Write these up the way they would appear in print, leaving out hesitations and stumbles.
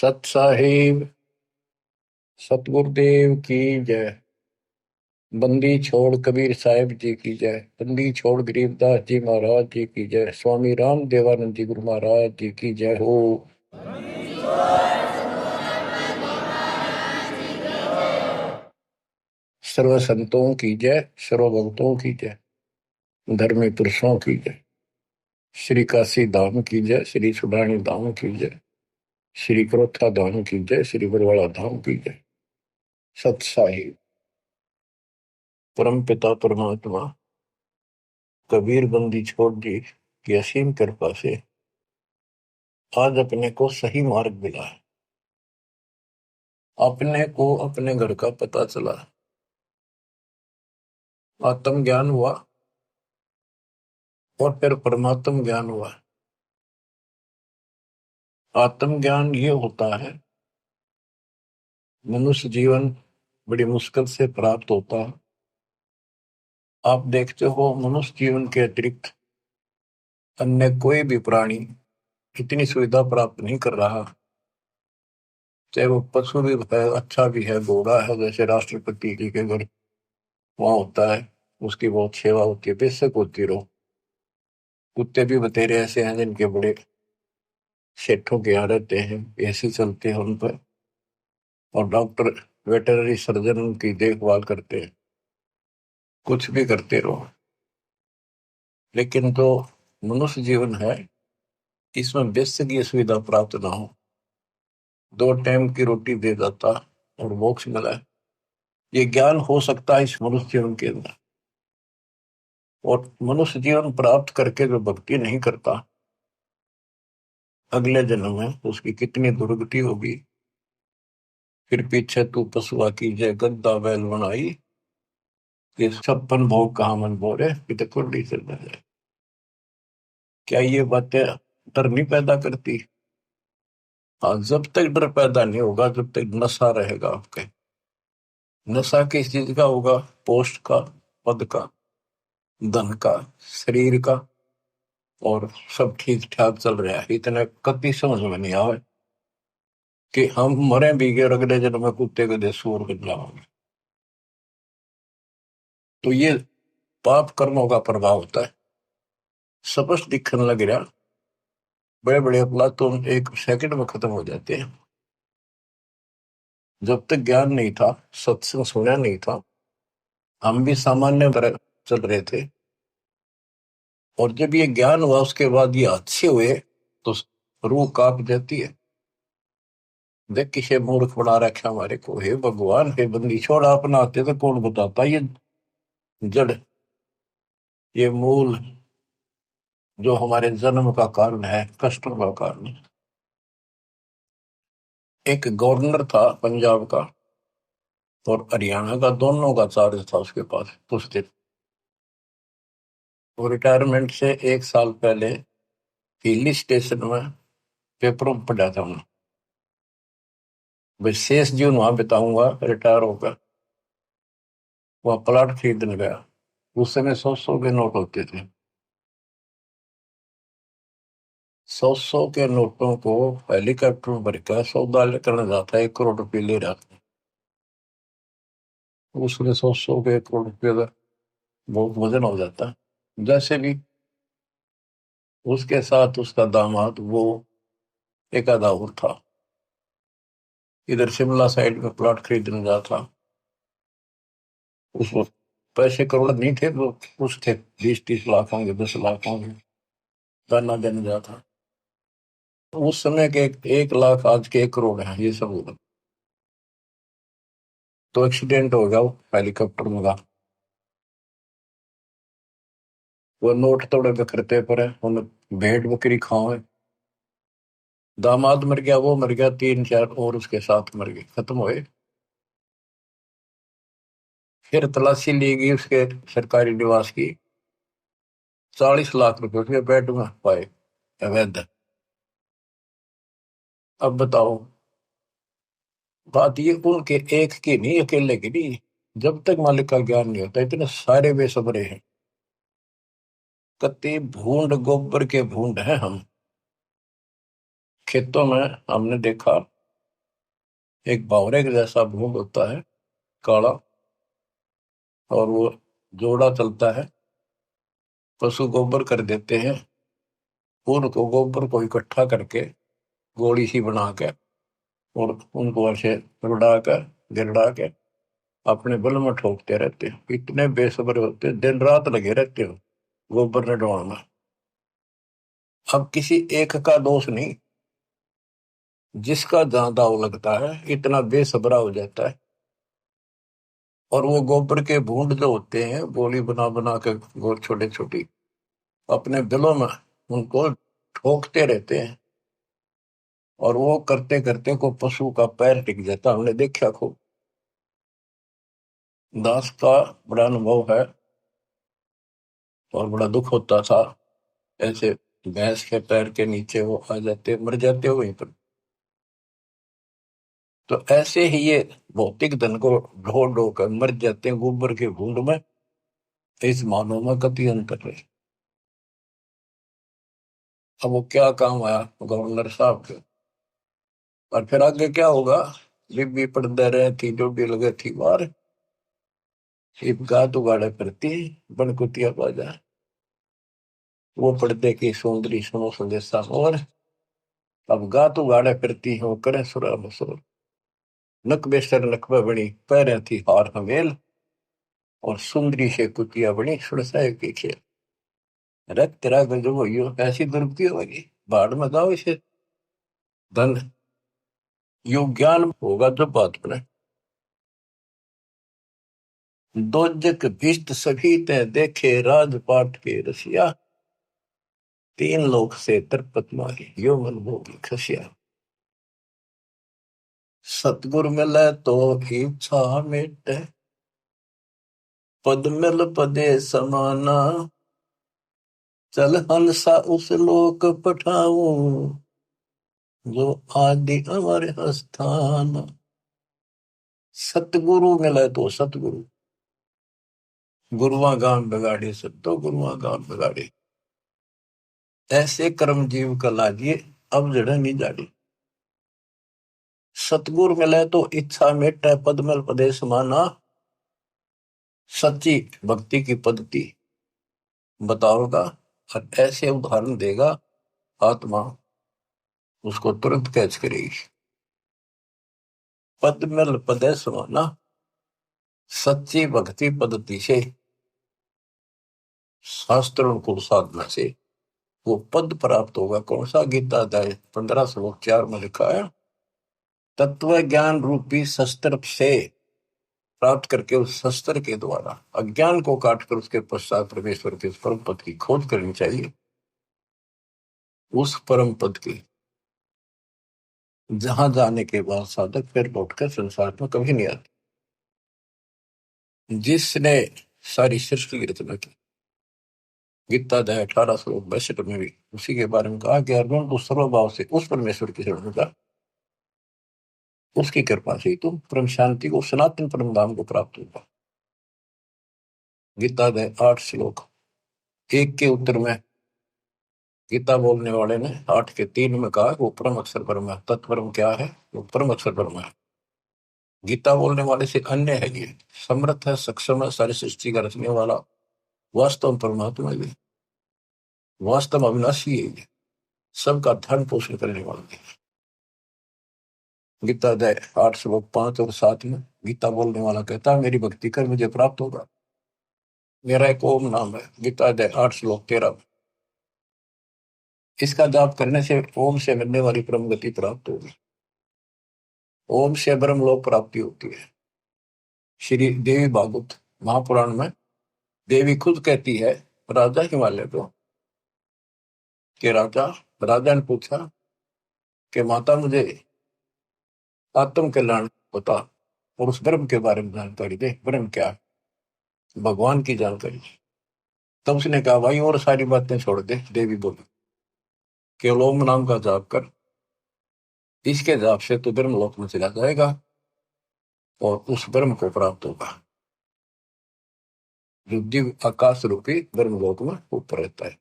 सत साहिब सतगुरुदेव की जय। बंदी छोड़ कबीर साहिब जी की जय। बंदी छोड़ गरीबदास जी महाराज जी की जय। स्वामी राम देवानंद जी गुरु महाराज जी की जय हो। सर्व संतों की जय, सर्व भक्तों की जय, धर्मी पुरुषों की जय। श्री काशी धाम की जय, श्री सुडानी धाम की जय, श्री क्रोथा धाम की जय, श्री बरवाड़ा धाम की जय। सत साहिब परम पिता परमात्मा कबीर बंदी छोड़ जी की असीम कृपा से आज अपने को सही मार्ग मिला है। अपने को अपने घर का पता चला, आत्म ज्ञान हुआ और फिर परमात्म ज्ञान हुआ। आत्म ज्ञान ये होता है, मनुष्य जीवन बड़ी मुश्किल से प्राप्त होता है। आप देखते हो मनुष्य जीवन के अतिरिक्त अन्य कोई भी प्राणी इतनी सुविधा प्राप्त नहीं कर रहा। चाहे वो पशु भी है, अच्छा भी है, घोड़ा है, जैसे राष्ट्रपति जी के घर वहां होता है, उसकी बहुत सेवा होती है, बेशक होती रहो। कुत्ते भी बतेरे ऐसे हैं जिनके बड़े सेठों के यहाँ रहते हैं, एसी चलते हैं उन पर, और डॉक्टर वेटरनरी सर्जन उनकी देखभाल करते हैं। कुछ भी करते रहो, लेकिन जो मनुष्य जीवन है इसमें बेसिक ये सुविधा प्राप्त ना हो, 2 टाइम की रोटी दे देता और मोक्ष मिला है, ये ज्ञान हो सकता है इस मनुष्य जीवन के अंदर। और मनुष्य जीवन प्राप्त करके जो भक्ति नहीं करता, अगले जन्म में उसकी कितनी दुर्गति होगी। फिर पीछे तू पशुआ की जय गद्दा बैल बनाई, ये 56 भोग कहा मन बोरे, तो कुंडली चल जाए। क्या ये बातें डर नहीं पैदा करती? हाँ, जब तक डर पैदा नहीं होगा, जब तक नशा रहेगा आपके। नशा किस चीज का होगा? पोस्ट का, पद का, धन का, शरीर का, और सब ठीक ठाक चल रहा है। इतना कभी समझ में नहीं आवे कि हम मरे भी गए, अगले जन्म में कुत्ते के दे सूर बदला होंगे। तो ये पाप कर्मों का प्रभाव होता है, स्पष्ट दिखने लग रहा। बड़े बड़े अपराध तो 1 सेकंड में खत्म हो जाते हैं। जब तक ज्ञान नहीं था, सत्संग सुना नहीं था, हम भी सामान्य तरह चल रहे थे। और जब ये ज्ञान हुआ उसके बाद ये अच्छे हुए तो रूह कांप जाती है। देख किसे मूर्ख बना रखा हमारे को। हे भगवान, हे बंदी छोड़, अपना आते तो कौन बताता? ये जड़, ये मूल जो हमारे जन्म का कारण है, कष्टों का कारण है। एक गवर्नर था पंजाब का और हरियाणा का, दोनों का चार्ज था उसके पास उस दिन। वो रिटायरमेंट से 1 साल पहले हिली स्टेशन में पेपरों में पढ़ा था उन्होंने, भाई शेष जीवन वहां बिताऊंगा रिटायर होकर। वह प्लाट खरीदने गया। उस समय 100-100 के नोट होते थे। 100-100 के नोटों को हेलीकॉप्टर में भरकर सौदा करने जाता है, 1 करोड़ रुपये ले रहा था। उसमें 100-100 के 1 करोड़ रुपये का बहुत वजन हो जाता है। जैसे भी उसके साथ उसका दामाद, वो एक आधा और था, इधर शिमला साइड में प्लॉट खरीदने जाता। उस वक्त पैसे करोड़ नहीं थे, वो कुछ थे, 20-30 लाख होंगे, 10 लाख होंगे, दाना देने जाता। उस समय के 1 लाख आज के 1 करोड़ है, ये सब होगा। तो एक्सीडेंट हो गया वो हेलीकॉप्टर में का। वो नोट तोड़े बिखरते पड़े, उन भेड़ बकरी खाओ। दामाद मर गया, वो मर गया, 3-4 और उसके साथ मर गए, खत्म हुए। फिर तलाशी ली गई उसके सरकारी निवास की, 40 लाख रुपए उसके बेड में पाए अवैध। अब बताओ, बात ये उनके एक की नहीं, अकेले की नहीं। जब तक मालिक का ज्ञान नहीं होता, इतने सारे बेसबरे हैं। कत्ती भूंड, गोबर के भूंड हैं हम। खेतों में हमने देखा एक बावरे के जैसा भूंड होता है, काला, और वो जोड़ा चलता है। पशु गोबर कर देते हैं, उनको गोबर को इकट्ठा करके गोली सी बना के, और उनको ऐसे रुड़ा कर गिरड़ा के अपने बल में ठोकते रहते हैं। इतने बेसब्र होते हैं, दिन रात लगे रहते हो गोबर ने ढोने में। अब किसी एक का दोष नहीं, जिसका जहां दाव लगता है इतना बेसब्रा हो जाता है। और वो गोबर के बूंद जो होते हैं, गोली बना बना के गोल छोटे छोटी, अपने दिलों में उनको ठोकते रहते हैं। और वो करते करते को पशु का पैर टिक जाता, हमने देखा खूब। दास का बड़ा अनुभव है, और बड़ा दुख होता था। ऐसे भैंस के पैर के नीचे वो आ जाते, मर जाते हो वहीं पर। तो ऐसे ही ये भौतिक धन को ढो ढो कर मर जाते हैं गोबर के बूंद में। इस मानव में कति अंतर है। अब वो क्या काम आया गवर्नर साहब के, और फिर आगे क्या होगा। बीबी पढ़ते रहे थी, डोडी लगे थी बार, सिर्फ गात उगाड़े करती बनकुतिया बाजा। वो पढ़ते की सुंदरी सुनो संदेशा और, अब गात उगाड़े फिरती हो करे सुरा बसोर। नक बेसर नकबा बनी पैर थी हार हवेल, और सुंदरी से कुतिया बनी सुरसाए की खेल। रख तेरा गजब हो, ऐसी दुर्गति होगी, बाढ़ में जाओ इसे धन। यो ज्ञान होगा जब बात बने। दोजक भिष्ट सभी ते देखे राजपाट के रसिया, तीन लोक से तरपत मारी यो मन भोगी खसिया। सतगुर मिले तो इच्छा मिटे, पद मिल पदे समाना। चल हंसा उस लोक पठाऊं, जो आदि अमर स्थान। सतगुरु मिले तो सतगुरु, गुरुआ गान बिगाड़े सत्तो गुरुआ गान बिगाड़े। ऐसे कर्म जीव का लाजिए, अब जड़ नहीं जाड़ी। सतगुरु मिले तो इच्छा मेटे, पद मिल पदे समाना। सच्ची भक्ति की पद्धति बताओगा, और ऐसे उदाहरण देगा, आत्मा उसको तुरंत कैच करेगी। पद मिल पदे समाना, सच्ची भक्ति पद्धति से, शास्त्रों को साधना से वो पद प्राप्त होगा। कौन सा? गीता अध्याय 15 श्लोक 4 में लिखा है, तत्व ज्ञान रूपी शस्त्र से प्राप्त करके, उस शस्त्र के द्वारा अज्ञान को काटकर उसके पश्चात परमेश्वर के परम पद की खोज करनी चाहिए। उस परम पद की जहां जाने के बाद साधक फिर लौटकर संसार में कभी नहीं आता। जिसने सारी सृष्टि की रचना की, गीता अध्याय 18 श्लोक 62 में भी उसी के बारे में कहा कि अर्जुन तो सर्वभाव से उस परमेश्वर की शरण का, उसकी कृपा से तुम परम शांति को, सनातन परम धाम को प्राप्त होगा। गीता अध्याय 8 श्लोक 1 के उत्तर में गीता बोलने वाले ने 8 के 3 में कहा वो परम अक्षर परम है। तत्परम क्या है? वो परम अक्षर परम है। गीता बोलने वाले से अन्य है, ये समर्थ है, सक्षम है, सारी सृष्टि का रचने वाला, वास्तव परमात्मा है, वास्तव अविनाशी है, ये सबका धन पोषण करने वाला है। गीता अध्याय 8 श्लोक 5 और 7 में गीता बोलने वाला कहता है मेरी भक्ति कर मुझे प्राप्त होगा। मेरा एक ओम नाम है। गीता अध्याय 8 श्लोक 13 में इसका जाप करने से ओम से मिलने वाली परम गति प्राप्त होगी। ओम से ब्रह्म लोक प्राप्ति होती है। श्री देवी भागवत महापुराण में देवी खुद कहती है राजा हिमालय को, कि राजा ने पूछा कि माता मुझे आत्म कल्याण बता, और उस ब्रह्म के बारे में जानकारी दे। ब्रह्म क्या है? भगवान की जानकारी। तब उसने कहा भाई और सारी बातें छोड़ दे। देवी बोली केवल ओम नाम का जाप कर, इसके जाप से तो ब्रह्म लोक में चला जाएगा और उस ब्रह्म को प्राप्त होगा जो दिव्य आकाश रूपी ब्रह्म लोक में ऊपर रहता है।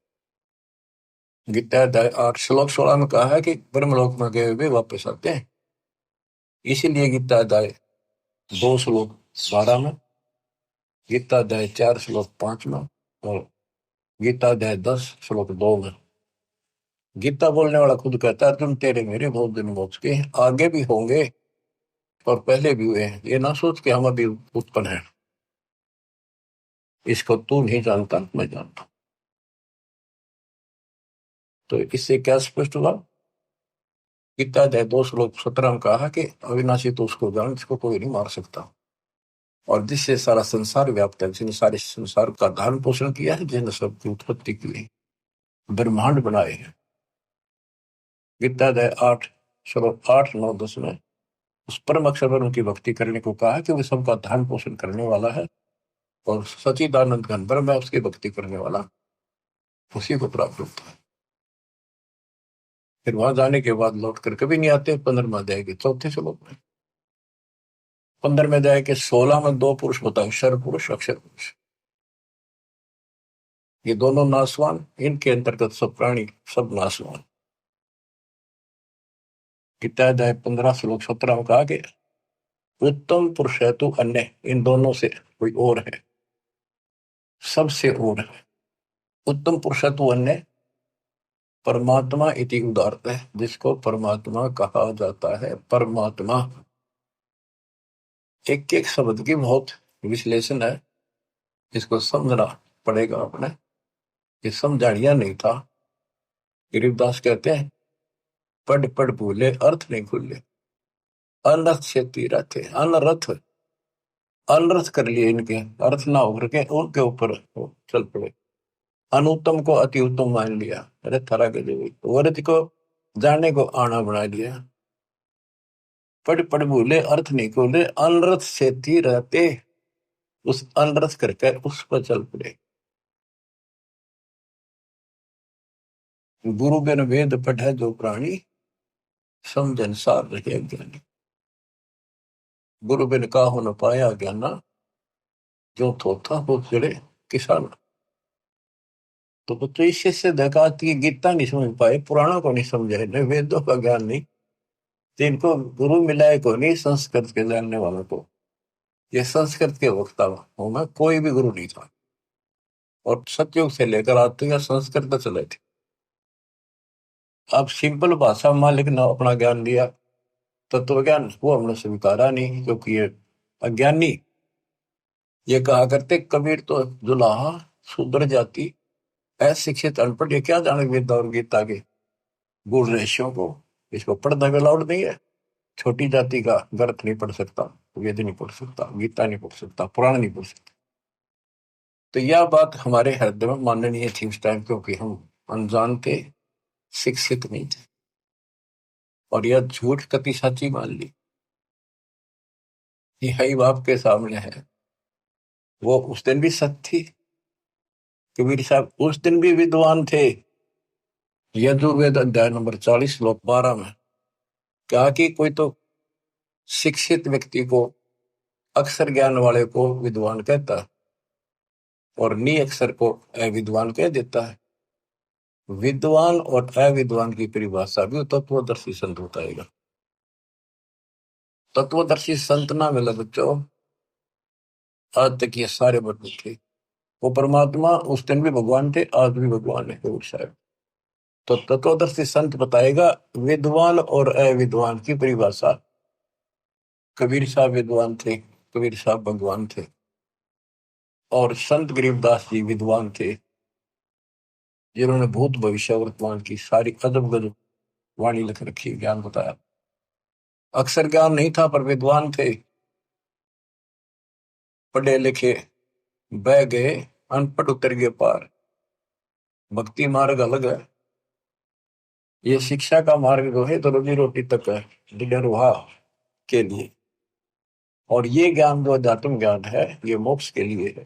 गीता अध्याय 8 श्लोक 16 में कहा है कि ब्रह्म लोक में गए हुए वापस आते हैं। इसीलिए गीता अध्याय 2 श्लोक 12 में, गीता अध्याय 4 श्लोक 5 में, और गीता अध्याय 10 श्लोक 2 में गीता बोलने वाला खुद कहता है, अर्जुन तेरे मेरे बहुत दिन हो चुके हैं, आगे भी होंगे और पहले भी हुए हैं, ये ना सोच के हम अभी उत्पन्न है, इसको तू नहीं जानता, मैं जानता। तो इससे क्या स्पष्ट हुआ? गीता अध्याय 2 श्लोक 17 में कहा कि अविनाशी तो उसको जान जिसको कोई नहीं मार सकता, और जिससे सारा संसार व्याप्त है, जिसने सारे संसार का धारण पोषण किया है, जिसने सबकी उत्पत्ति की है, ब्रह्मांड बनाए हैं। गीता अध्याय 8 श्लोक 8 9 10 में उस परम अक्षर ब्रह्म की भक्ति करने को कहा कि वो सबका धारण पोषण करने वाला है, और सचिदानंद घन ब्रह्म है, उसकी भक्ति करने वाला उसी को प्राप्त होता है। फिर वहां जाने के बाद लौट कर कभी नहीं आते। 15वें अध्याय के 4 श्लोक में, 15वें अध्याय के 16 में 2 पुरुष बताए, क्षर पुरुष अक्षर पुरुष। ये दोनों नासवान, इनके अंतर्गत सब प्राणी सब नासवान। गीता अध्याय 15 श्लोक 17 में कहा कि उत्तम पुरुष है तो अन्य, इन दोनों से कोई और है, सबसे और है। उत्तम पुरुष है तो अन्य परमात्मा इति उदारत है, जिसको परमात्मा कहा जाता है। परमात्मा एक एक शब्द की बहुत विश्लेषण है, इसको समझना पड़ेगा अपने, ये समझाड़िया नहीं था। गरीबदास कहते हैं, पढ़ पढ़ भूले अर्थ नहीं खुले, अनर्थ से तीरा थे, अनर्थ अनर्थ कर लिए, इनके अर्थ ना होकर के उनके ऊपर चल पड़े। अनुत्तम को अति उत्तम मान लिया, अरे थारा के जो वर्थ को जाने को आना बना लिया। पढ़ पढ़ भूले अर्थ नहीं खोले, अनर्थ से थी रहते, उस अनर्थ करके उस पर चल पड़े। गुरु बिन वेद पढ़े जो प्राणी, समझन सार रहे ज्ञानी। गुरु बिन काहू न पाया ज्ञाना, जो थोथा हो चढ़े किसान। तो बच्चों इससे से देखा कि गीता नहीं समझ पाए, पुराणों को नहीं समझे, न वेदों का ज्ञान नहीं, तो इनको गुरु मिलाए को नहीं, संस्कृत के जानने वालों को। ये संस्कृत के वक्ता हूं मैं, कोई भी गुरु नहीं था, और सतयुग से लेकर आज तक संस्कृत चले थे। अब सिंपल भाषा में मालिक ने अपना ज्ञान दिया, तत्व ज्ञान, वो हमने स्वीकारा नहीं, क्योंकि ये अज्ञानी। ये कहा करते कबीर तो जुलाहा शूद्र जाति, अशिक्षित अनपढ़, ये क्या जाने वेद और गीता के गुण रहस्यों को, इसको पढ़ना भी अलाउड नहीं है। छोटी जाति का ग्रंथ नहीं पढ़ सकता, वेद नहीं पढ़ सकता, गीता नहीं पढ़ सकता, पुराण नहीं पढ़ सकता। तो यह बात हमारे हृदय में माननीय थी उस टाइम, क्योंकि हम अनजान थे, शिक्षित नहीं थे, और यह झूठ कति सच्ची मान ली। यही बाप के सामने है, वो उस दिन भी सत्य थी। कबीर साहब उस दिन भी विद्वान थे। यजुर्वेद अध्याय नंबर 40 श्लोक 12 में कहा कि कोई तो शिक्षित व्यक्ति को, अक्षर ज्ञान वाले को विद्वान कहता है, और निअक्षर को अविद्वान कह देता है। विद्वान और अविद्वान की परिभाषा भी तत्वदर्शी संत बताएगा। तत्वदर्शी संत ना मिला बच्चों, आज तक ये सारे बदले थे। वो परमात्मा उस दिन भी भगवान थे, आज भी भगवान है साहब। तो तत्वदर्शी संत बताएगा विद्वान और अविद्वान की परिभाषा। कबीर साहब विद्वान थे, कबीर साहब भगवान थे, और संत गरीबदास जी विद्वान थे, जिन्होंने भूत भविष्य वर्तमान की सारी अजब गजब वाणी लिख रखी, ज्ञान बताया। अक्षर ज्ञान नहीं था पर विद्वान थे, पढ़े लिखे बह गए, अनपढ़ उतर गए पार। भक्ति मार्ग अलग है, ये शिक्षा का मार्ग जो है तो रोजी रोटी तक है, निर्वाह के लिए। और ये ज्ञान जो अध्यात्म ज्ञान है, ये मोक्ष के लिए है।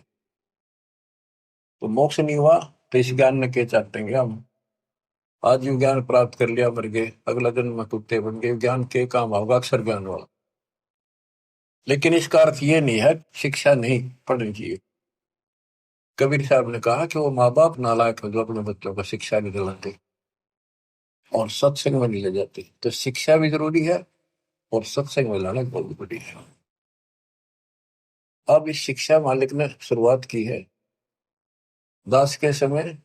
तो मोक्ष नहीं हुआ तो इस ज्ञान ने क्या चाटेंगे हम? आज यूं ज्ञान प्राप्त कर लिया, मर गए, अगला जन्म में कुत्ते बन गए, ज्ञान के काम होगा अक्षर ज्ञान वाला। लेकिन इसका अर्थ ये नहीं है शिक्षा नहीं पढ़नी चाहिए। कबीर साहब ने कहा कि वो माँ बाप नालायक है जो अपने बच्चों को शिक्षा नहीं दिलाते और सत्संग में नहीं ले जाते। तो शिक्षा भी जरूरी है और सत्संग में लाना बहुत बड़ी है। अब इस शिक्षा मालिक ने शुरुआत की है। दास के समय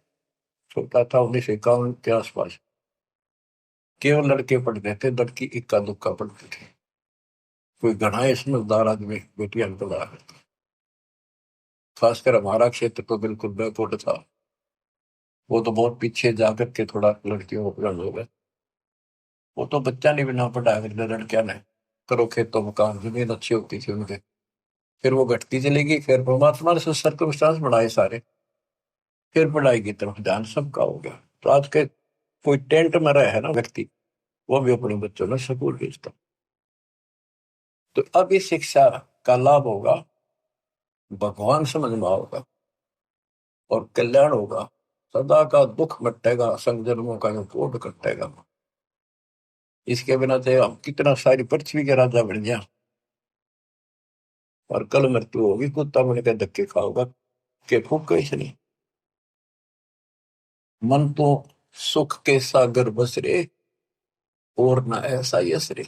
छोटा था, 1951 के आसपास, केवल लड़के पढ़ते थे, लड़की इक्का दुक्का पढ़ते थे। कोई घना समझदार आदमी बेटियां पढ़ा करता। खासकर हमारा क्षेत्र तो बिल्कुल बैकवर्ड था। वो तो बहुत पीछे जाकर के थोड़ा लड़कियों को पढ़ा होगा। वो तो बच्चा नहीं बिना पढ़ा करते लड़कियां ने। करो खेतों मकान, जमीन अच्छी होती थी उनके। फिर वो घटती चली गई, फिर परमात्मा ने सर्कमस्टांस बढ़ाए सारे, फिर पढ़ाई की तरफ ध्यान सबका हो गया। तो आज के कोई टेंट में रहे है ना व्यक्ति, वो भी अपने बच्चों ने स्कूल भेजता। तो अब इस शिक्षा का लाभ होगा, भगवान समझ में होगा और कल्याण होगा। सदा का दुख मिटेगा, संग जन्मों का कोट कटेगा। इसके बिना चाहे हम कितना सारी पृथ्वी के राजा बन गया, और कल मृत्यु होगी, कुत्ता बन के धक्के खाओगा के फूक कैसे नहीं। मन तो सुख के सागर बसरे, और न ऐसा यसरे।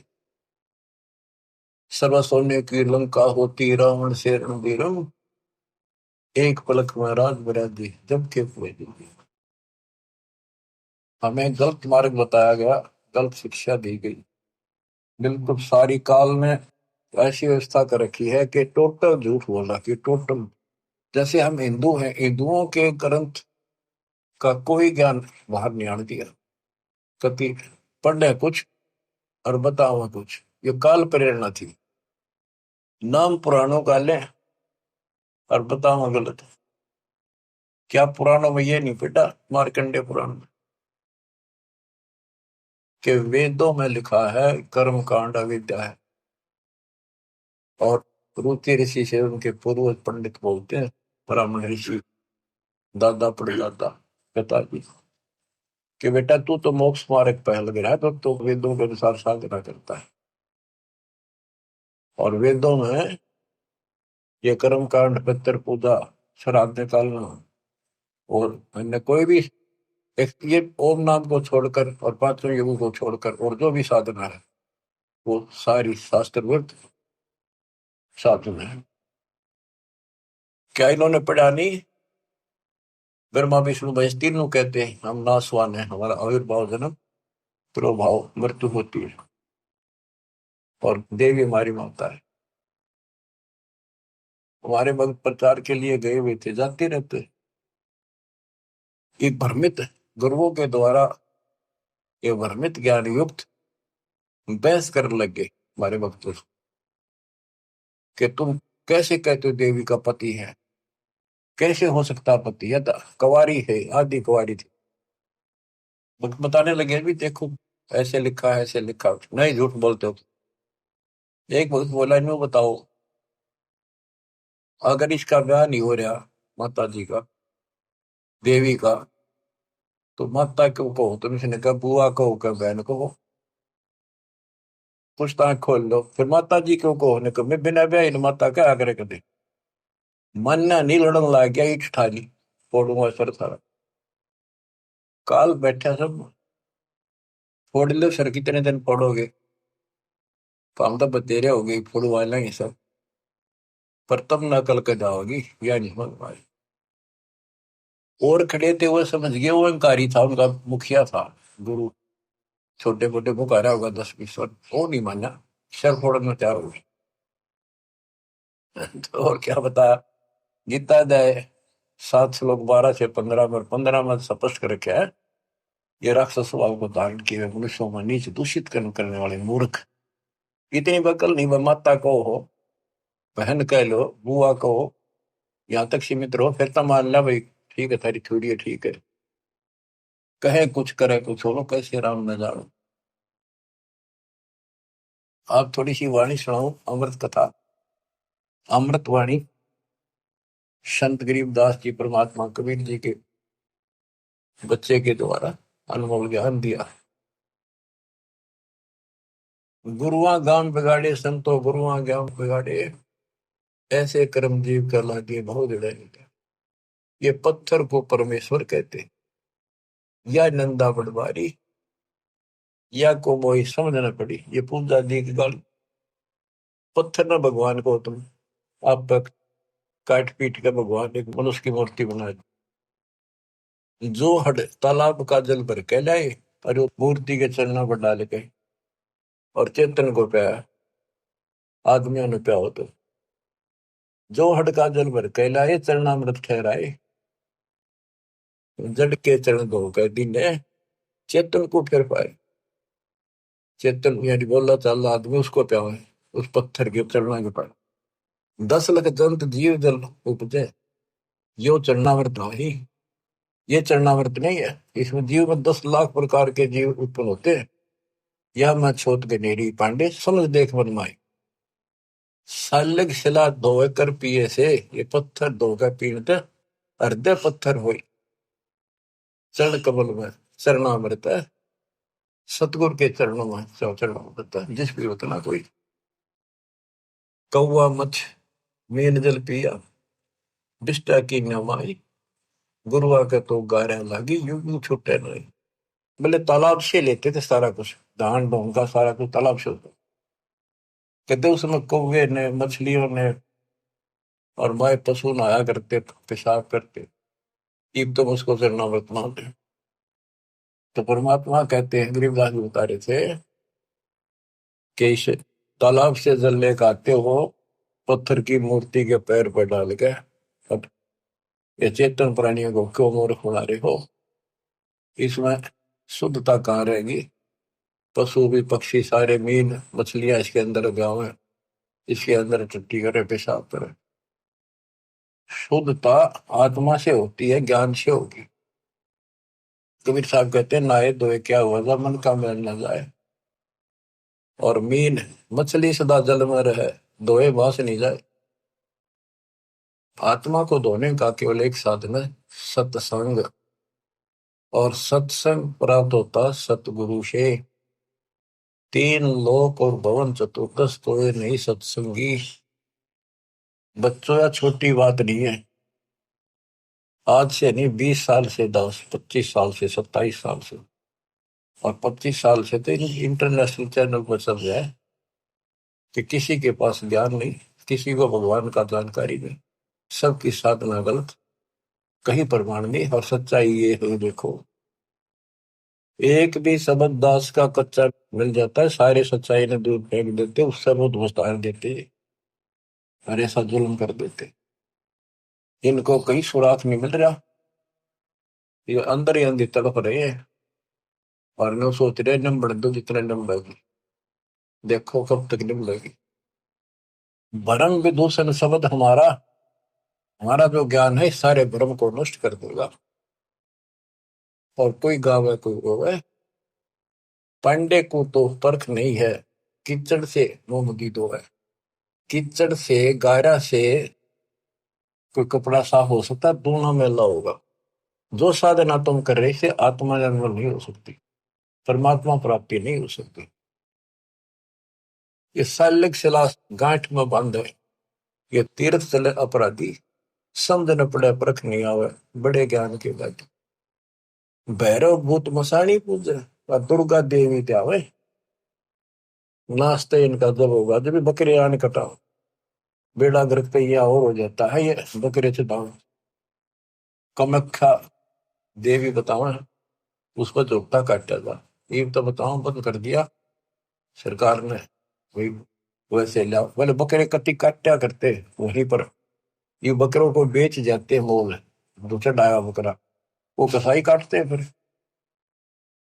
सर्व सोने की लंका होती, रावण से रणबीरम। एक पलक में राज बरादी, जब के हुए दी। हमें गलत मार्ग बताया गया, गलत शिक्षा दी गई। बिल्कुल सारी काल ने ऐसी व्यवस्था कर रखी है कि टोटल झूठ बोला कि टोटल। जैसे हम हिंदू हैं, हिंदुओं के ग्रंथ का कोई ज्ञान बाहर नहीं आने दिया। कति पढ़े कुछ और बताओ कुछ, ये काल प्रेरणा थी। नाम पुराणों का लें और बताओ गलत। क्या पुराणों में ये नहीं बेटा, मार्कंडे पुराण में, कि वेदों में लिखा है कर्म कांड अविद्या है। और रुचि ऋषि से उनके पूर्वज पंडित बोलते हैं, ब्राह्मण ऋषि, दादा परदादा पिताजी, कि बेटा तू तो मोक्ष मार्ग पहल गया है, तो वेदों के अनुसार साधना करता है। और वेदों में ये कर्म कांड, पितृ पूजा, श्राद्ध निकालना, और अन्य कोई भी एक ये ओम नाम को छोड़कर और पांचों युगों को छोड़कर और जो भी साधना है, वो सारी शास्त्र विरुद्ध साधना है। क्या इन्होंने पढ़ा नहीं? ब्रह्मा विष्णु महेश तीनों कहते हैं हम नासवान है, हमारा आविर्भाव जन्म प्रभाव मृत्यु होती है, और देवी हमारी माता है। हमारे भक्त प्रचार के लिए गए हुए थे, जाते रहते। एक भ्रमित गुरुओं के द्वारा ये भ्रमित ज्ञान युक्त बहस करने लगे हमारे भक्तों से, कि तुम कैसे कहते हो देवी का पति है, कैसे हो सकता पति है, तो कुंवारी है, आदि कुंवारी थी। भक्त बताने लगे भी देखो ऐसे लिखा है, ऐसे लिखा, नहीं झूठ बोलते हो। एक भक्त बोला इन्हों बताओ, अगर इसका ब्याह नहीं हो रहा माता जी का, देवी का, तो माता क्यों कहो तुम? इसने कहा बुआ कहो, क्या बहन कहो, पूछताछ खोल लो। फिर माता जी क्यों कहो ने कहा मैं बिना ब्याह माता क्या करे कदे। मन ना नहीं लड़न लग गया, ईट ठाली फोड़ूंगा सर सारा। काल बैठा सब, फोड़ लो सर, कितने दिन फोड़ोगे, तो हम तो बतेरे हो गई फोड़वा लेंगे सब, पर तब ना कल के जाओगी, या नहीं मन पाए। और खड़े थे वो समझ गए, वो अहंकारी था, उनका मुखिया था गुरु, छोटे मोटे पुकारा होगा 10-20 वर्ष, वो नहीं माना, सर फोड़न में तैयार हो गए। तो और क्या बताया, गीता अध्याय 7 श्लोक 12 से 15 में, 15 में स्पष्ट कर रखा है, ये राक्षस स्वभाव को धारण किए मनुष्यों में नीच दूषित कर्म करने वाले मूर्ख। इतनी बकल नहीं, वह माता को हो, बहन कह लो, बुआ को हो, यहाँ तक सीमित रहो, फिर तो मान ला भाई ठीक है, थारी थोड़ी है ठीक है। कहे कुछ करे कुछ हो, कैसे राम न जानो। आप थोड़ी सी वाणी सुनाओ, अमृत कथा, अमृत वाणी, संत गरीबदास जी परमात्मा कबीर जी के बच्चे के द्वारा अनमोल ज्ञान दिया। गुरुआ गांव बिगाड़े संतो, गुरुआ गांव बिगाड़े, ऐसे कर्म जीव कर लागे बहुत जड़े। ये पत्थर को परमेश्वर कहते, या नंदा पटवारी, या को मोई समझ न पड़ी, ये पूजा दी की गाली। पत्थर ना भगवान को तुम आप तक काट पीट के भगवान एक मनुष्य की मूर्ति बना दी। जो हड तालाब का जल भर के लाए और वो मूर्ति के चरणों पर डाल के और चेतन को पाया, आदमियों ने प्या हो तो जो हड का जल भर के लाए चरणामृत ठहराए, जड़ के चरण धो कर दीने चेतन को फिर पाए। चेतन यानी बोला चाल आदमी उसको प्या है, उस पत्थर के चरणों के पाए। 10 लाख जंत जीव जल उपजे, यो चरणामृत नहीं। ये चरणामृत नहीं है, इसमें जीव में 10 लाख प्रकार के जीव उत्पन्न होते हैं। यह मैं छोट गनेरी पांडे समझ देख मन माई। सालग शिला धोए कर पिए से, ये पत्थर धोकर पीते हृदय पत्थर हुई। चरण कमल में चरणामृत है, सतगुरु के चरणों में चरणामृत है। जिस भी उतना कोई कौआ मछ मीन जल पिया, बिष्टा की नमाई। गुरुआ के तो गारा लागी, यूं यूं छूटे नहीं। बोले तालाब से लेते थे सारा कुछ, धान ढोंग सारा कुछ तालाब से होता। कहते उसमें कौवे ने मछलियों ने और माए पशु नहाया करते थे, पेशाब करते। इब तो उसको चरणामृत मानते हैं। तो परमात्मा कहते हैं, गरीबदास जी बता रहे थे कि इस तालाब से जल लेकर आते हो, पत्थर की मूर्ति के पैर पर डाल के, अब ये चेतन प्राणियों को क्यों मूर्ख बना रहे हो? इसमें शुद्धता कहाँ रहेगी? पशु भी पक्षी सारे मीन मछलियां इसके अंदर गाँव है, इसके अंदर टट्टी करे पेशाब करे। शुद्धता आत्मा से होती है, ज्ञान से होगी। कबीर साहब कहते हैं, नहाए धोए क्या हुआ, जब मन का मैल न जाए। और मीन मछली सदा जल में रहे, धोए बास नहीं जाए। आत्मा को धोने का केवल एक साधन है, सत्संग। और सत्संग प्राप्त होता सतगुरु से। 3 लोक और भवन चतुर्दश तो ये नहीं सत्संगी। बच्चों या छोटी बात नहीं है। आज से नहीं, 20 साल से, 10 25 साल से, 27 साल से और 25 साल से तो इंटरनेशनल चैनल पर चल रहा है कि किसी के पास ज्ञान नहीं, किसी को भगवान का जानकारी नहीं, सबकी साधना गलत, कहीं प्रमाण नहीं। और सच्चाई ये है, देखो एक भी शब्द दास का कच्चा मिल जाता है, सारे सच्चाई ने दूर फेंक देते, उससे बहुत वस्तार देते और ऐसा जुल्म कर देते। इनको कहीं सुराग नहीं मिल रहा, ये अंदर ही अंदर तड़प रहे हैं और न सोच रहे नम बढ़ दो, जितने नम बढ़ेगी देखो कब तक निम लगी। भरम विदूषण शब्द हमारा, हमारा जो ज्ञान है सारे भ्रम को नष्ट कर देगा। और कोई गावे कोई रोवे, पांडे को तो परख नहीं है, कीचड़ से मोमगी दो है। कीचड़ से गारा से कोई कपड़ा साफ हो सकता है, दोनों मेला होगा। जो साधना तुम कर रहे से आत्मा निर्मल नहीं हो सकती, परमात्मा प्राप्ति नहीं हो सकती। ये सालिक शिला गांठ में बांध है, ये तीर्थ चले अपराधी, समझ न पड़े परख नहीं आवे, बड़े ज्ञान के बाद। भैरव भूत मसाणी पूजे और दुर्गा देवी त्यावे, नाश्ते इनका जब होगा जब भी बकरे आने कटाओ, बेड़ा गर्क पे यह और हो जाता है। ये बकरे चटाओ, कमख्या देवी बताओ, उसको चौकता काटा था। ये तो बताओ बंद कर दिया सरकार ने, वही वैसे लाओ बोले बकरे कटी काटा करते वहीं पर। ये बकरों को बेच जाते हैं मोल, दूसरा डाया बकरा वो कसाई काटते हैं फिर।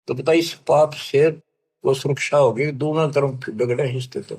तो बताइए इस पाप से वो सुरक्षा होगी, दोनों तरफ बिगड़े हिस्से तो